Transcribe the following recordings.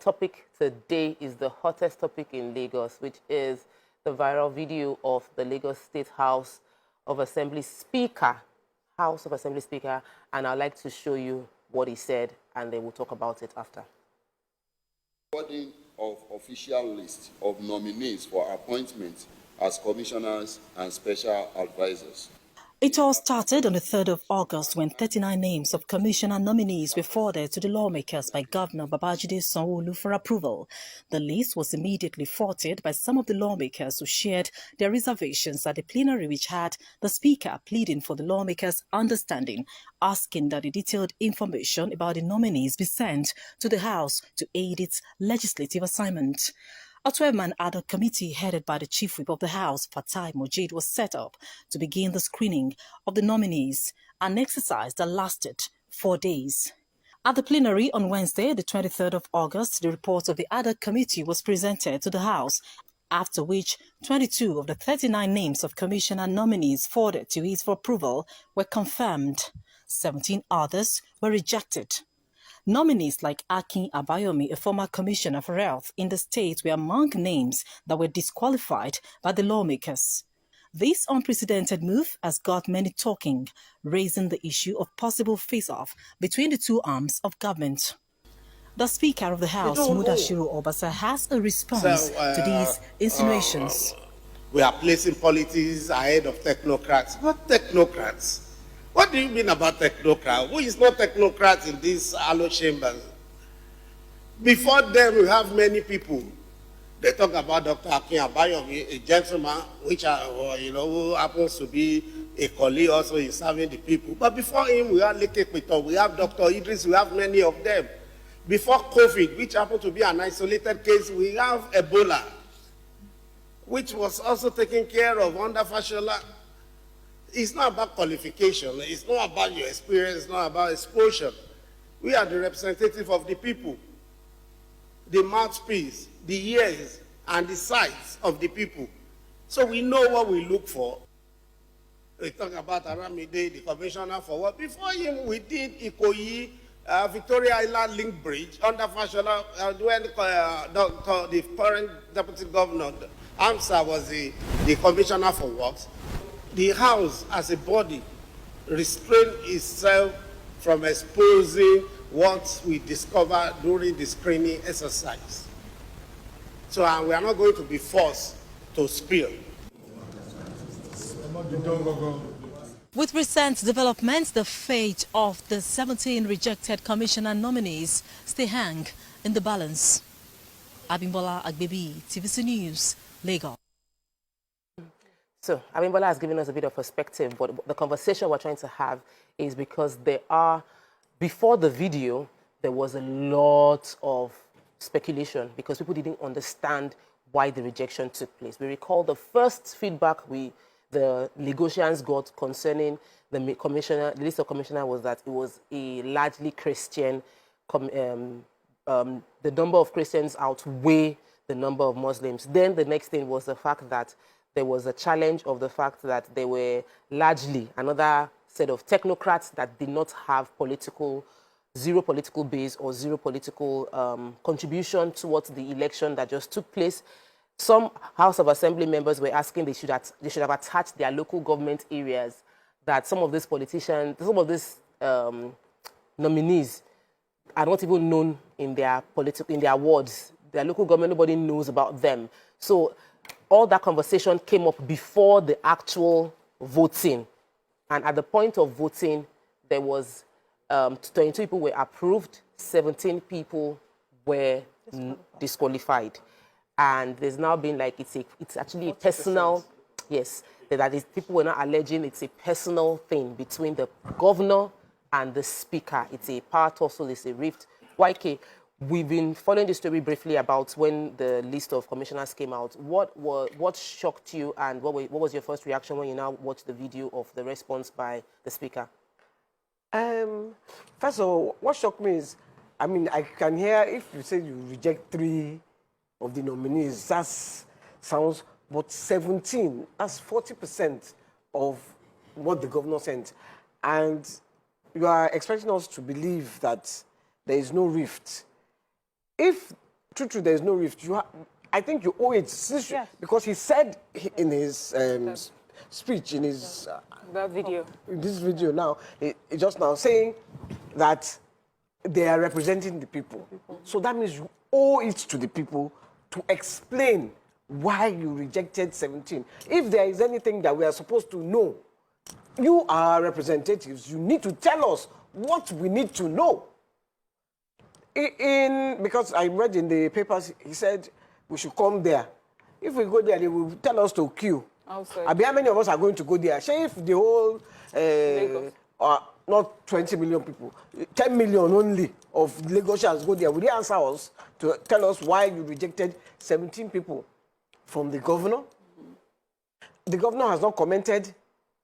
topic today is the hottest topic in Lagos, which is the viral video of the Lagos State House of Assembly Speaker, and I'd like to show you what he said, and then we'll talk about it after. Recording of official list of nominees for appointment as commissioners and special advisors. It all started on the 3rd of August when 39 names of commissioner nominees were forwarded to the lawmakers by Governor Babajide Sanwo-Olu for approval. The list was immediately faulted by some of the lawmakers who shared their reservations at the plenary, which had the Speaker pleading for the lawmakers' understanding, asking that the detailed information about the nominees be sent to the House to aid its legislative assignment. A 12-man ad hoc committee headed by the Chief Whip of the House, Fatai Mojid, was set up to begin the screening of the nominees, an exercise that lasted 4 days. At the plenary on Wednesday, the 23rd of August, the report of the ad hoc committee was presented to the House, after which 22 of the 39 names of commissioner nominees forwarded to it for approval were confirmed. 17 others were rejected. Nominees like Akin Abayomi, a former commissioner for health in the state, were among names that were disqualified by the lawmakers. This unprecedented move has got many talking, raising the issue of possible face-off between the two arms of government. The Speaker of the House, Mudashiru Obasa, has a response to these insinuations. We are placing politics ahead of technocrats. What technocrats? What do you mean about technocrat? Who is not technocrat in these hollow chambers? Before them, we have many people. They talk about Dr. Akin Abayomi, a gentleman, which who happens to be a colleague also in serving the people. But before him, we have Leke Pito, we have Dr. Idris, we have many of them. Before COVID, which happened to be an isolated case, we have Ebola, which was also taken care of under Fashola. It's not about qualification. It's not about your experience. It's not about exposure. We are the representative of the people, the mouthpiece, the ears, and the sights of the people. So we know what we look for. We talk about Aramide, the commissioner for what? Before him, we did Ikoyi, Victoria Island Link Bridge under Fashola, when the current deputy governor, Amsa, was the commissioner for works. The House, as a body, restrained itself from exposing what we discovered during the screening exercise. So we are not going to be forced to spill. With recent developments, the fate of the 17 rejected commissioner nominees still hang in the balance. Abimbola Agbebi, TVC News, Lagos. So, Abimbola has given us a bit of perspective, but the conversation we're trying to have is because before the video, there was a lot of speculation because people didn't understand why the rejection took place. We recall the first feedback the Lagosians got concerning the list of commissioner was that it was a largely Christian, the number of Christians outweigh the number of Muslims. Then the next thing was the fact that there was a challenge of the fact that they were largely another set of technocrats that did not have zero political base or zero political contribution towards the election that just took place. Some House of Assembly members were asking they should have attached their local government areas, that some of these politicians, some of these nominees are not even known in their wards. Their local government, nobody knows about them. So all that conversation came up before the actual voting. And at the point of voting, there was 22 people were approved, 17 people were disqualified. And there's now been like, it's actually a personal, yes, that is, people were not alleging it's a personal thing between the governor and the speaker. It's a power tussle, it's a rift. YK, we've been following the story briefly about when the list of commissioners came out. What shocked you, and what was your first reaction when you now watched the video of the response by the speaker? First of all, what shocked me is, I mean, I can hear if you say you reject 3 of the nominees, that sounds, but 17, that's 40% of what the governor sent. And you are expecting us to believe that there is no rift. If true, there is no rift. I think you owe it, since because he said in his speech, in his that video, this video now, just now saying that they are representing the people. So that means you owe it to the people to explain why you rejected 17. If there is anything that we are supposed to know, you are representatives. You need to tell us what we need to know. Because I read in the papers, he said we should come there. If we go there, they will tell us to queue. How many of us are going to go there? Say if the whole, not 20 million people, 10 million only of Lagosians go there, will they answer us to tell us why you rejected 17 people from the governor? The governor has not commented,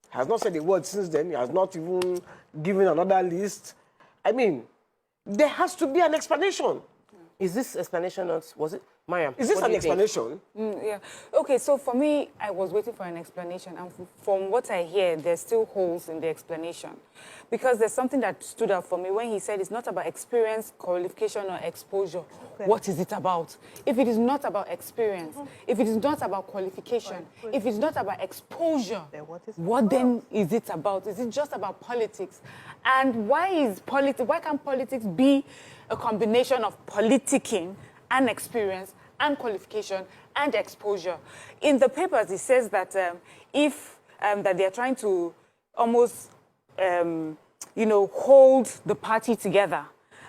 has not said a word since then. He has not even given another list. I mean, there has to be an explanation. Is this explanation not, was it, Mariam? Is this an explanation? Yeah. Okay, so for me, I was waiting for an explanation. And from what I hear, there's still holes in the explanation. Because there's something that stood out for me when he said it's not about experience, qualification, or exposure. Okay. What is it about? If it is not about experience, if it is not about qualification, if it's not about exposure, what then is it about? Is it just about politics? And why can't politics be a combination of politicking and experience and qualification and exposure? In the papers, it says that that they are trying to almost, hold the party together,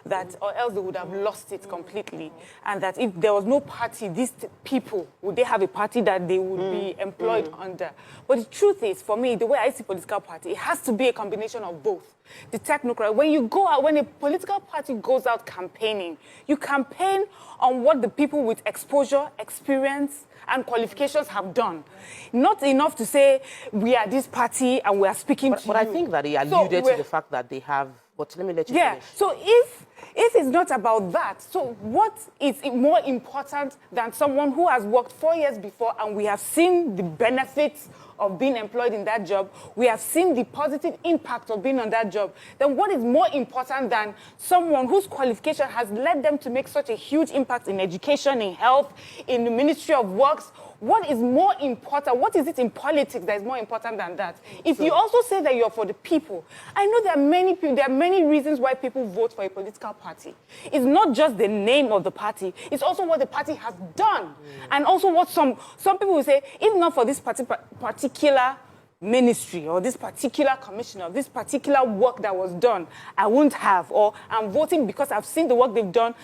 that or else they would have lost it completely, and that if there was no party, these people, would they have a party that they would be employed under? But the truth is, for me, the way I see political party, it has to be a combination of both. The technocrat, when a political party goes out campaigning, you campaign on what the people with exposure, experience, and qualifications have done. Not enough to say, we are this party and we are speaking to you. But I think that he alluded to the fact that they have, but let me let you finish. So if it's not about that, so what is more important than someone who has worked 4 years before and we have seen the benefits of being employed in that job, we have seen the positive impact of being on that job, then what is more important than someone whose qualification has led them to make such a huge impact in education, in health, in the Ministry of Works? What is more important? What is it in politics that is more important than that? If you also say that you're for the people, I know there are many people, there are many reasons why people vote for a political party. It's not just the name of the party, it's also what the party has done. And also what some people will say, if not for this particular ministry or this particular commissioner, this particular work that was done, I wouldn't have, or I'm voting because I've seen the work they've done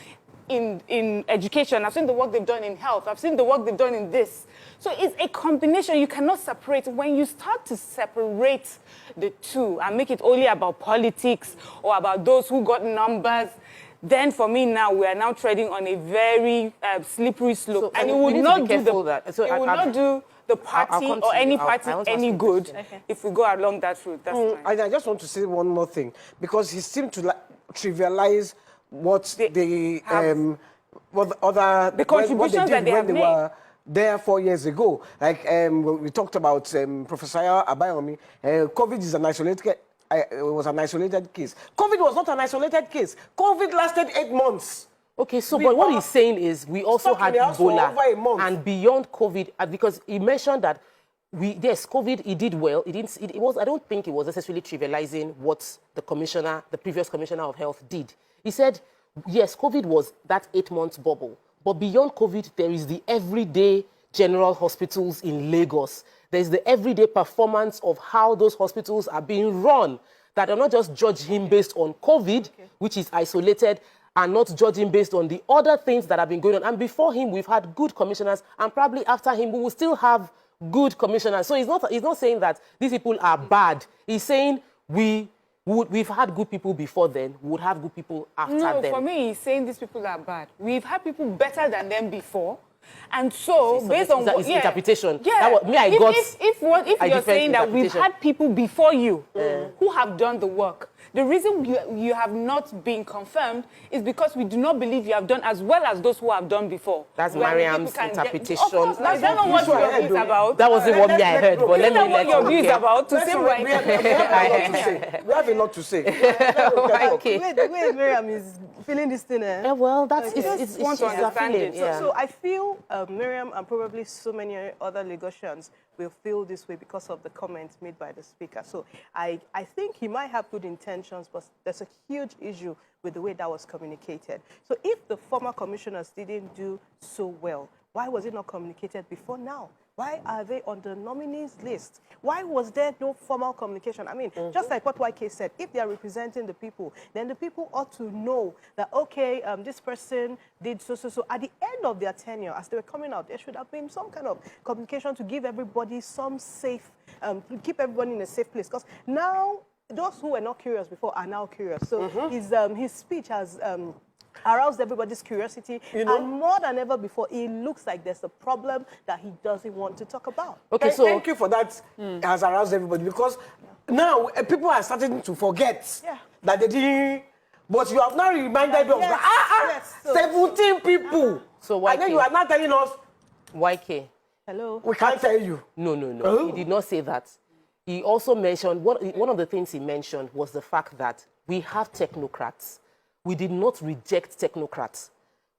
in education, I've seen the work they've done in health, I've seen the work they've done in this. So it's a combination. You cannot separate. When you start to separate the two and make it only about politics or about those who got numbers, then for me now, we are now treading on a very slippery slope. So, and it would not do not do the party or any party any good if we go along that route. That's fine. I just want to say one more thing, because he seemed to trivialize what the contributions that they have made. Were there 4 years ago. Like we talked about Professor Abayomi, COVID is an isolated. It was an isolated case. COVID was not an isolated case. COVID lasted 8 months. Okay, so but what he's saying is we also had Ebola and beyond COVID, because he mentioned that COVID, he did well. I don't think it was necessarily trivializing what the previous commissioner of health did. He said, yes, COVID was that 8 months bubble, but beyond COVID, there is the everyday general hospitals in Lagos. There's the everyday performance of how those hospitals are being run, that are not just judge him based on COVID, which is isolated, and not judge him based on the other things that have been going on. And before him, we've had good commissioners, and probably after him, we will still have good commissioners. So he's not saying that these people are bad. He's saying we've had good people before then, we would have good people after them. No, for me, he's saying these people are bad. We've had people better than them before. And so based on what... interpretation. Yeah. If you're saying that we've had people before you who have done the work, the reason you have not been confirmed is because we do not believe you have done as well as those who have done before. That's Mariam's interpretation. Of course, that's not what your view is about. That wasn't what I heard, but let me let your view is about to say right. We have a lot to say. Okay. The way Mariam is feeling this thing, eh? Yeah, well, that's Okay. it's want to it's a understand feeling, it. yeah. So I feel Miriam and probably so many other Lagosians will feel this way because of the comments made by the speaker. So I think he might have good intentions, but there's a huge issue with the way that was communicated. So if the former commissioners didn't do so well, why was it not communicated before now? Why are they on the nominees list? Why was there no formal communication? I mean, just like what YK said, if they are representing the people, then the people ought to know that, okay, this person did so. At the end of their tenure, as they were coming out, there should have been some kind of communication to give everybody some safe, to keep everybody in a safe place. Because now, those who were not curious before are now curious. So his speech has aroused everybody's curiosity, and more than ever before, it looks like there's a problem that he doesn't want to talk about. Okay, so Thank you for that. Has aroused everybody, because now people are starting to forget that they didn't. But you have now reminded us that so 17 people. So and then YK. you are not telling us YK. Hello? we can't tell you. No. He did not say that. He also mentioned, one of the things he mentioned was the fact that we have technocrats. We did not reject technocrats.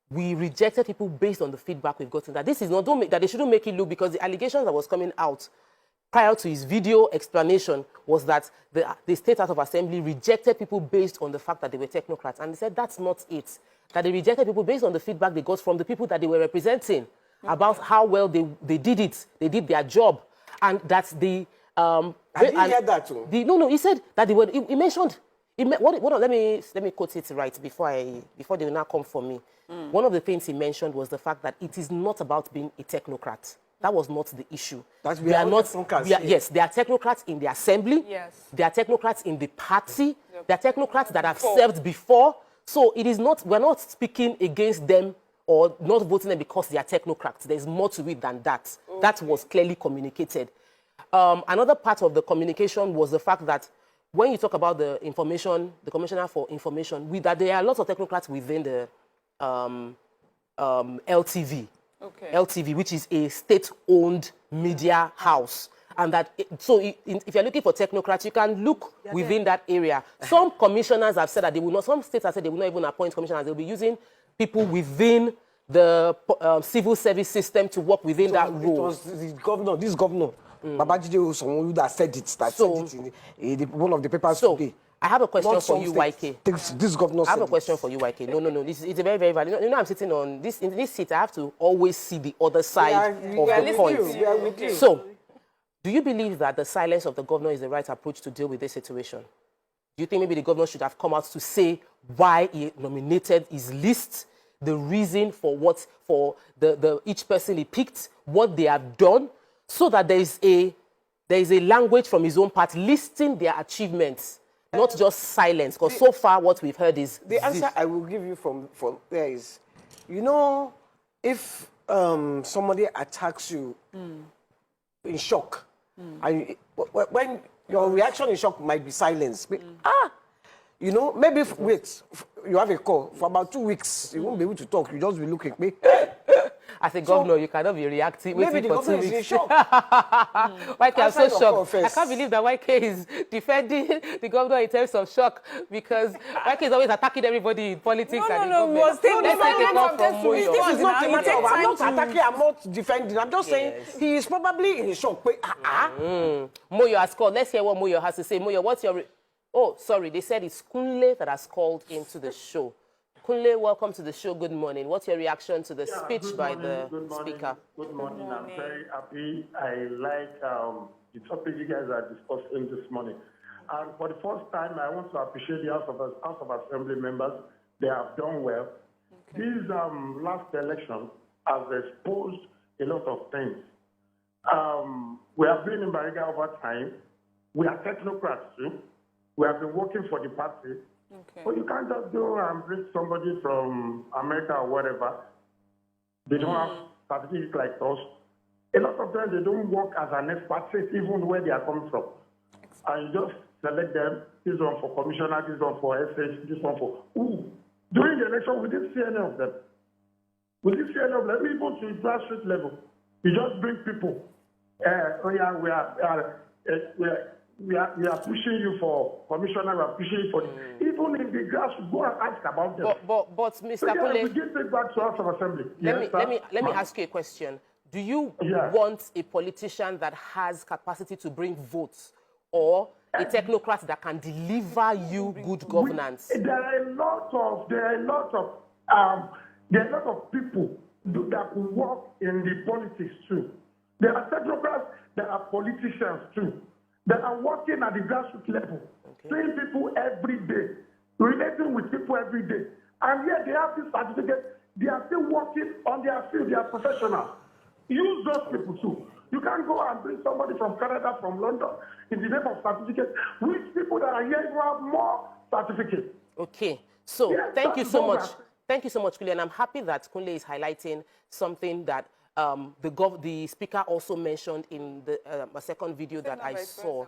We rejected people based on the feedback we've gotten. That this is not, that they shouldn't make it look, because the allegations that was coming out prior to his video explanation was that the State House of Assembly rejected people based on the fact that they were technocrats. And they said that's not it. That they rejected people based on the feedback they got from the people that they were representing about how well they did it, they did their job. And that's the... I didn't hear that too. No, he said that they were... He mentioned... let me quote it right before they will now come for me. One of the things he mentioned was the fact that it is not about being a technocrat. That was not the issue. We are not technocrats. Yes, they are technocrats in the assembly. Yes. They are technocrats in the party. They are technocrats that have served before. So it is not. We're not speaking against them or not voting them because they are technocrats. There's more to it than that. Okay. That was clearly communicated. Another part of the communication was the fact that when you talk about the information, the Commissioner for Information, that there are lots of technocrats within the LTV. Okay. LTV, which is a state-owned media house. And that, if you're looking for technocrats, you can look within that area. Some commissioners have said that they will not, some states have said they will not even appoint commissioners. They'll be using people within the civil service system to work within that role. It was this governor, Babajide Sanwo-Olu, that said it, in one of the papers today. I have a question for you, YK. This governor I have a question for you, YK. No. It's a very, very valid. You know, I'm sitting on this, in this seat. I have to always see the other side of the point. So, do you believe that the silence of the governor is the right approach to deal with this situation? Do you think maybe the governor should have come out to say why he nominated his list, the reason for each person he picked, what they have done, so that there is a language from his own part listing their achievements? Not just silence, because so far what we've heard is... The answer I will give you from there is, you know, if somebody attacks you in shock, and when your reaction in shock might be silence, you know, maybe you have a call for about 2 weeks, you won't be able to talk, you just be looking at me. As a governor, you cannot be reacting. Maybe the governor is in shock. YK, I'm so shocked. I can't believe that YK is defending the governor in terms of shock, because YK is always attacking everybody in politics. I'm not attacking, I'm not defending. I'm just saying he is probably in shock. Moyo has called. Let's hear what Moyo has to say. Moyo, what's your... Oh, sorry, they said it's Kunle that has called into the show. Kunle, welcome to the show. Good morning. What's your reaction to the speech by the speaker? Good morning. I'm very happy. I like the topic you guys are discussing this morning. And for the first time, I want to appreciate the House of Assembly members. They have done well. Okay. This last election has exposed a lot of things. We have been in Bariga over time. We are technocrats too. We have been working for the party. Okay. But you can't just go and bring somebody from America or whatever. They don't have certificates like us. A lot of times they don't work as an expatriate even where they are coming from. And you just select them, this one for commissioner, this one for SH, this one for... During the election, we didn't see any of them. We didn't see any of them, even to the grassroots level. You just bring people. We we are pushing you for commissioner, we are pushing you for even in the grassroots, go and ask about them. But Mr. So, Kule, we give it back to House of Assembly. let me ask you a question. Do you want a politician that has capacity to bring votes, or a technocrat that can deliver you good governance? There are a lot of people that will work in the politics too. There are technocrats, there are politicians too, that are working at the grassroots level, seeing people every day, relating with people every day. And yet they have this certificate, they are still working on their field, they are professionals. Use those people too. You can't go and bring somebody from Canada, from London, in the name of certificate. Which people that are here who have more certificates? Okay, so Yes, thank you so much. that. Thank you so much, Kunle, and I'm happy that Kunle is highlighting something that the speaker also mentioned in the a second video that I saw.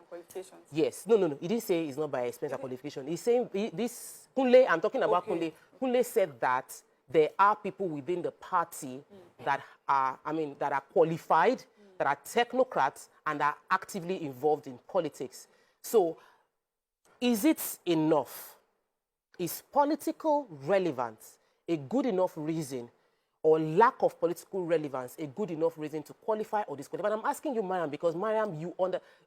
Yes, no. He didn't say it's not by experience or qualification. He's saying this Kunle. I'm talking about Kunle. Kunle said that there are people within the party that are, that are qualified, that are technocrats, and are actively involved in politics. So, is it enough? Is political relevance a good enough reason, or lack of political relevance a good enough reason to qualify or disqualify? And I'm asking you, Mariam, because Mariam,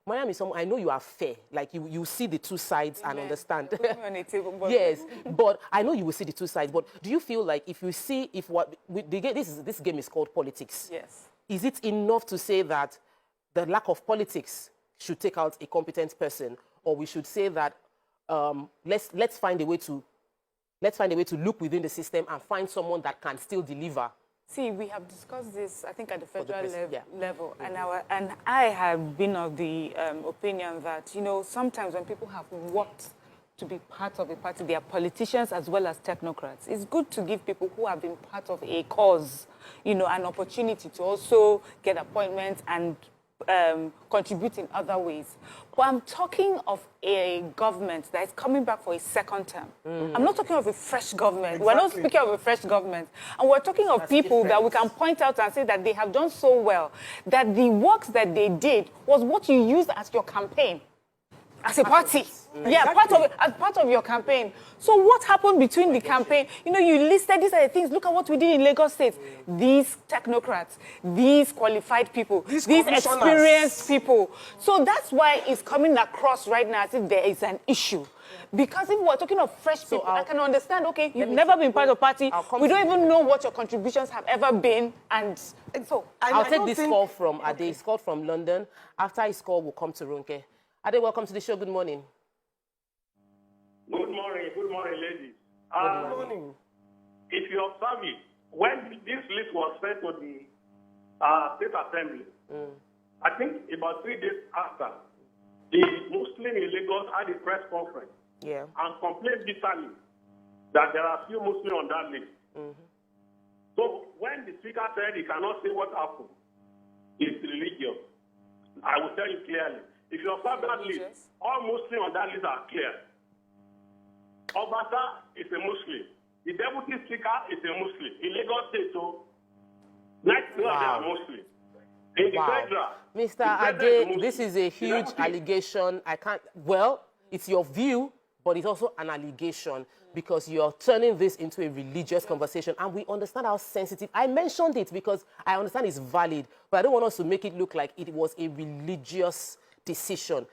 Mariam is someone, I know you are fair, like you see the two sides and understand. Yes, but I know you will see the two sides. But do you feel like if you see this game is called politics? Yes. Is it enough to say that the lack of politics should take out a competent person, or we should say that let's find a way to look within the system and find someone that can still deliver? See, we have discussed this, I think, at the federal level, and I have been of the opinion that, sometimes when people have worked to be part of a party, they are politicians as well as technocrats. It's good to give people who have been part of a cause, an opportunity to also get appointments and contribute in other ways. But I'm talking of a government that is coming back for a second term. I'm not talking of a fresh government. Exactly. We're not speaking of a fresh government. And we're talking of people that we can point out and say that they have done so well, that the works that they did was what you used as your campaign. As a party. Yeah, as part of your campaign. So what happened between the campaign? You listed these are the things. Look at what we did in Lagos State. These technocrats, these qualified people, these experienced people. So that's why it's coming across right now as if there is an issue. Because if we're talking of fresh people, I can understand, okay, you've never been part of a party. We don't even know what your contributions have ever been. And so I'll take this call from Ade. He's called from London. After his call, we'll come to Ronke. Ade, welcome to the show. Good morning. Good morning, ladies. Good morning. If you observe it, when this list was sent to the State Assembly, I think about 3 days after, the Muslim in Lagos had a press conference and complained bitterly that there are few Muslims on that list. So when the speaker said he cannot say what happened, it's religious. I will tell you clearly. If you observe that list, all Muslims on that list are clear. Obata is a Muslim. The deputy speaker is a Muslim. In Lagos State, so 90% are Muslim. In the federal, Mr. Ade, this is a huge allegation. It's your view, but it's also an allegation because you're turning this into a religious conversation, and we understand how sensitive. I mentioned it because I understand it's valid, but I don't want us to make it look like it was a religious decision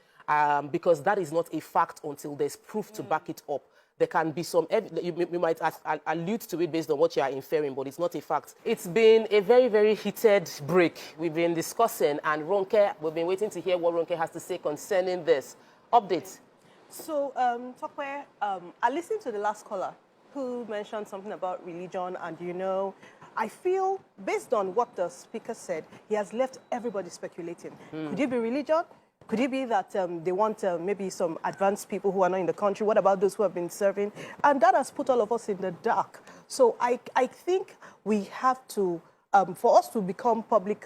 because that is not a fact until there's proof to back it up. There can be some, you might allude to it based on what you are inferring, but it's not a fact. It's been a very, very heated break. We've been discussing, and Ronke, we've been waiting to hear what Ronke has to say concerning this. Update. So, Tokwe, I listened to the last caller who mentioned something about religion, and I feel, based on what the speaker said, he has left everybody speculating. Could it be religion? Could it be that they want maybe some advanced people who are not in the country? What about those who have been serving? And that has put all of us in the dark. So I think we have to for us to become public,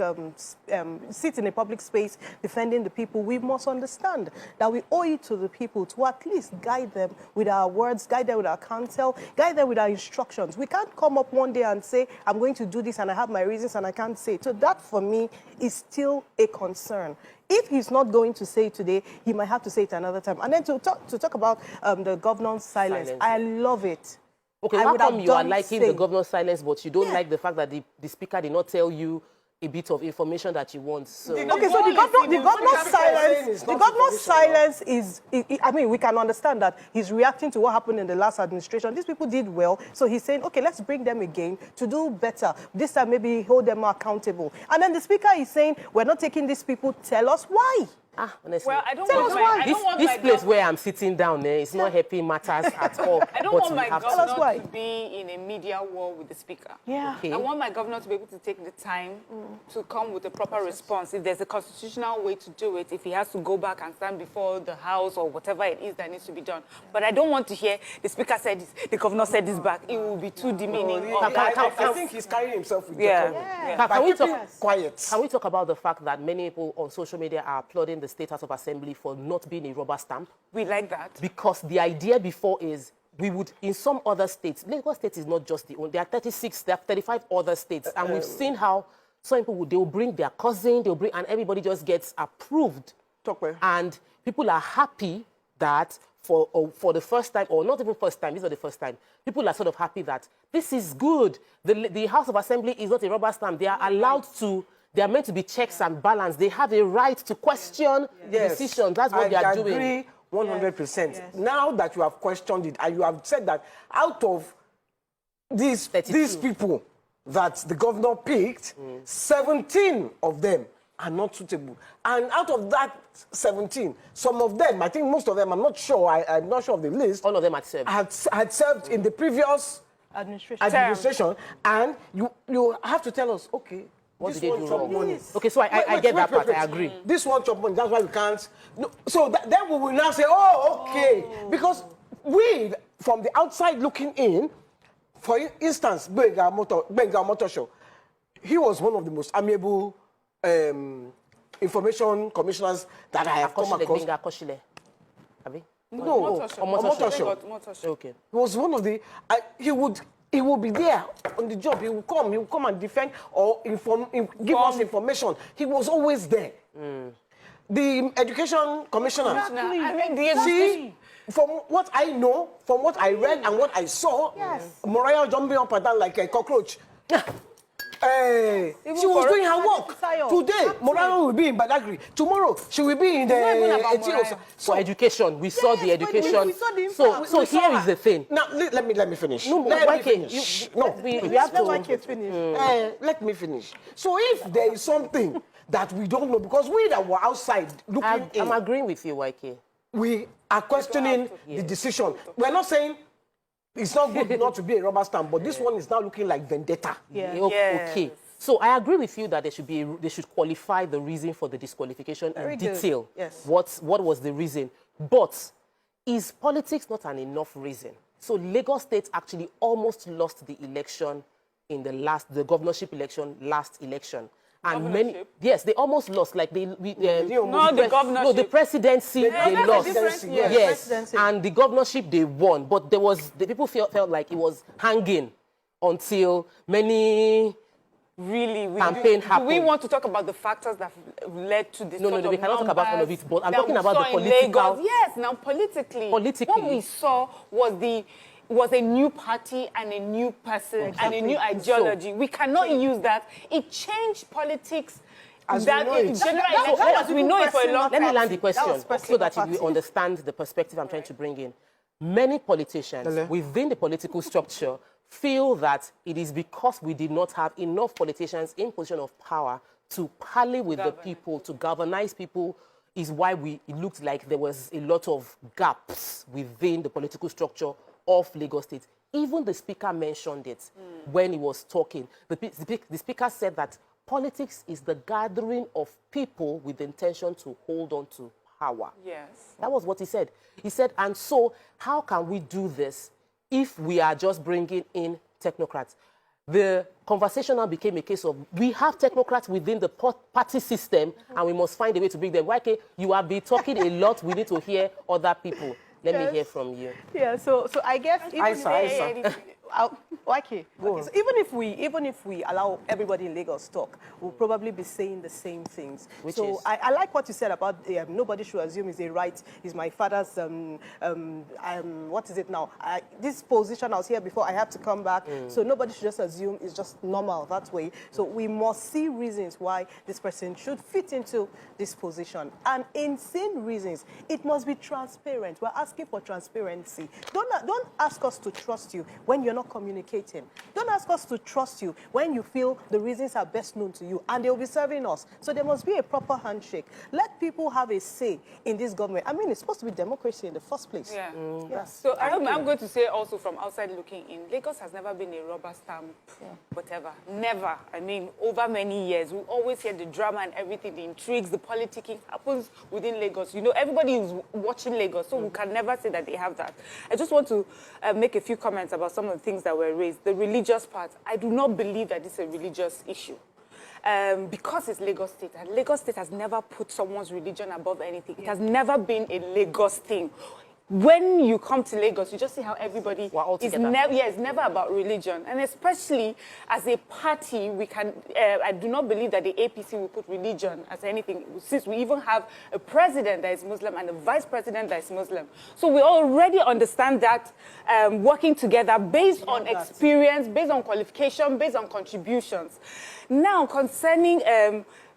sit in a public space defending the people, we must understand that we owe it to the people to at least guide them with our words, guide them with our counsel, guide them with our instructions. We can't come up one day and say, I'm going to do this and I have my reasons and I can't say it. So that for me is still a concern. If he's not going to say it today, he might have to say it another time. And then to talk about the governor's silence, I love it. Okay, how come you are liking the governor's silence, but you don't like the fact that the speaker did not tell you a bit of information that you want? So. Okay, so the governor's silence is, I mean, we can understand that he's reacting to what happened in the last administration. These people did well, so he's saying, okay, let's bring them again to do better. This time, maybe hold them more accountable. And then the speaker is saying, we're not taking these people, tell us why. Honestly. Well, I don't want this place where I'm sitting down there is not helping matters at all. I don't want my governor to be in a media war with the speaker. Yeah. Okay. I want my governor to be able to take the time to come with a proper response. If there's a constitutional way to do it, if he has to go back and stand before the House or whatever it is that needs to be done. But I don't want to hear the speaker said this, the governor said this back. It will be too demeaning. I think he's carrying himself with Can we talk about the fact that many people on social media are applauding the State House of Assembly for not being a rubber stamp? We like that. Because the idea before is we would, in some other states, Lagos State is not just the only, there are 36, there are 35 other states, and we've seen how some people, they'll bring their cousin, they'll bring, and everybody just gets approved. And people are happy that for the first time, or not even first time, this is not the first time, people are sort of happy that this is good. The House of Assembly is not a rubber stamp. They are allowed to, they are meant to be checks and balance. They have a right to question decisions. That's what they are doing. I agree 100%. Yes. Now that you have questioned it and you have said that out of these people that the governor picked, 17 of them are not suitable. And out of that 17, some of them, I think most of them, I'm not sure, I'm not sure of the list. All of them had served. Had served in the previous administration. And you have to tell us, okay, what did they do wrong? Okay, so I get that part, I agree. This one chop money, that's why we can't. No, so then we will now say, oh, okay. Because we, from the outside looking in, for instance, Benga Motor Show, he was one of the most amiable information commissioners that I have come across. No, Motor Show. Okay. He was one of the, he will be there on the job. He will come and defend or give us information. He was always there. The education commissioner. See, from what I know, from what I read and what I saw, Mariah jumping up and down like a cockroach. She was doing her work. Today, Morano will be in Badagry. Tomorrow, she will be in the Etios. So education, we saw the education. So here is the thing. Now let me finish. No, let me finish. We have to finish. Let me finish. So if there is something that we don't know, because we that were outside looking in, I'm agreeing with you, YK. We are questioning the decision. We're not saying it's not good not to be a rubber stamp, but this one is now looking like vendetta. Okay. So I agree with you that they should qualify the reason for the disqualification in detail. Yes. What was the reason? But is politics not an enough reason? So Lagos State actually almost lost the election in the governorship election last election. And they almost lost. Like the presidency, they lost. Yes, and the governorship they won. But the people felt like it was hanging until many campaign happened. Do we want to talk about the factors that led to this? No, we cannot talk about all of it. But I'm talking about the political. Yes, now politically, what we saw was a new party and a new person and a new ideology. We cannot use that. It changed politics. As we know it for a long time. Let me land the question so that we understand the perspective I'm trying to bring in. Many politicians within the political structure feel that it is because we did not have enough politicians in position of power to parley with the people, to galvanize people, is why it looked like there was a lot of gaps within the political structure of Lagos State. Even the speaker mentioned it when he was talking. The speaker said that politics is the gathering of people with the intention to hold on to power. Yes. That was what he said. He said, and so how can we do this if we are just bringing in technocrats? the conversation now became a case of we have technocrats within the party system and we must find a way to bring them. YK, you have been talking a lot. We need to hear other people. Let me hear from you. Yeah, so I guess Okay, so even if we allow everybody in Lagos talk, we'll probably be saying the same things. I like what you said about nobody should assume is a right. Is my father's what is it now? This position I was here before. I have to come back. So nobody should just assume it's just normal that way. So we must see reasons why this person should fit into this position, and in seeing reasons, it must be transparent. We're asking for transparency. Don't ask us to trust you when you're not communicating. Don't ask us to trust you when you feel the reasons are best known to you and they'll be serving us. So there must be a proper handshake. Let people have a say in this government. I mean, it's supposed to be democracy in the first place. Yeah. Yes. So I'm going to say also from outside looking in, Lagos has never been a rubber stamp, whatever. Never. I mean, over many years, we always hear the drama and everything, the intrigues, the politicking happens within Lagos. You know, everybody is watching Lagos, so we can never say that they have that. I just want to make a few comments about some of the things that were raised. The religious part, I do not believe that it's a religious issue. Because it's Lagos State, and Lagos State has never put someone's religion above anything. It has never been a Lagos thing. When you come to Lagos, you just see how everybody is it's never about religion. And especially as a party, we can, I do not believe that the APC will put religion as anything, since we even have a president that is Muslim and a vice president that is Muslim. So we already understand that working together based on experience, based on qualification, based on contributions. Now, concerning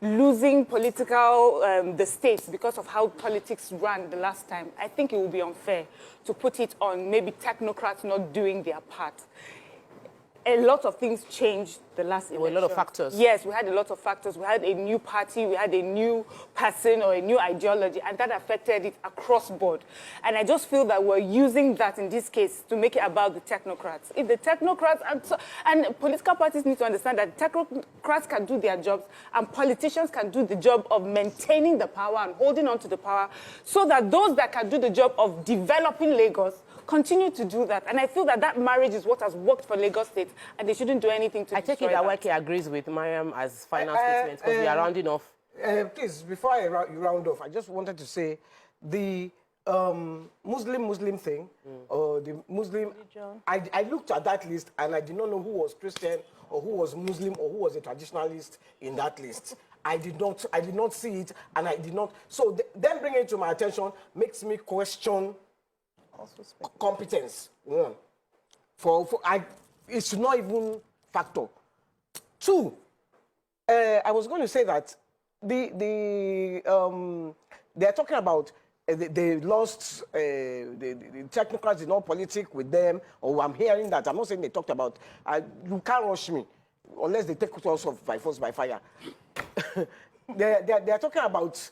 losing the states because of how politics ran the last time, I think it would be unfair to put it on maybe technocrats not doing their part. A lot of things changed the last election. There were a lot of factors. Yes, we had a lot of factors. We had a new party, we had a new person or a new ideology, and that affected it across board. And I just feel that we're using that in this case to make it about the technocrats. If the technocrats, and political parties need to understand that technocrats can do their jobs and politicians can do the job of maintaining the power and holding on to the power, so that those that can do the job of developing Lagos continue to do that. And I feel that that marriage is what has worked for Lagos State, and they shouldn't do anything to destroy that. I take it that YK agrees with Mariam as final statement, because we are rounding off. Please, before you round off, I just wanted to say the Muslim thing, or the Muslim, I looked at that list and I did not know who was Christian or who was Muslim or who was a traditionalist in that list. I did not see it, and I did not. So them bringing it to my attention makes me question competence. One, it's not even factor. Two, I was going to say that they're talking about they lost the technocrats did not politic with them, or I'm hearing that. I'm not saying they talked about. You can't rush me unless they take us off by force by fire. they're talking about.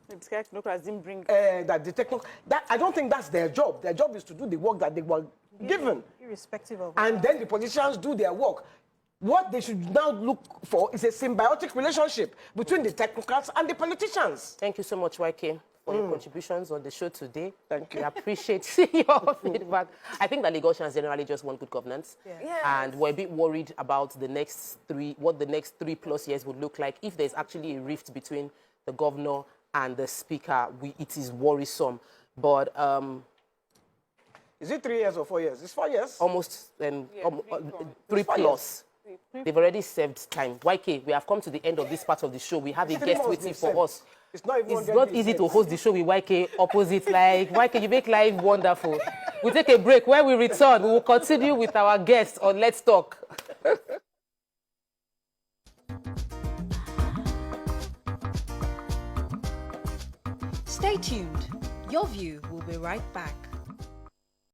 The technocrats didn't bring that I don't think that's their job. Their job is to do the work that they were given, irrespective of. And then the politicians do their work. What they should now look for is a symbiotic relationship between the technocrats and the politicians. Thank you so much, YK, for your contributions on the show today. Thank you. We appreciate your feedback. I think that Lagosians generally just want good governance. Yeah. Yes. And we're a bit worried about what the next 3+ years would look like. If there's actually a rift between the governor and the speaker, it is worrisome. But is it 3 years or 4 years? It's 4 years. Almost 3+. They've already served time. YK, we have come to the end of this part of the show. We have a guest waiting for us. It's not easy to host the show with YK opposite. Like, YK, you make life wonderful. We'll take a break. When we return, we will continue with our guests on Let's Talk. Stay tuned. Your View will be right back.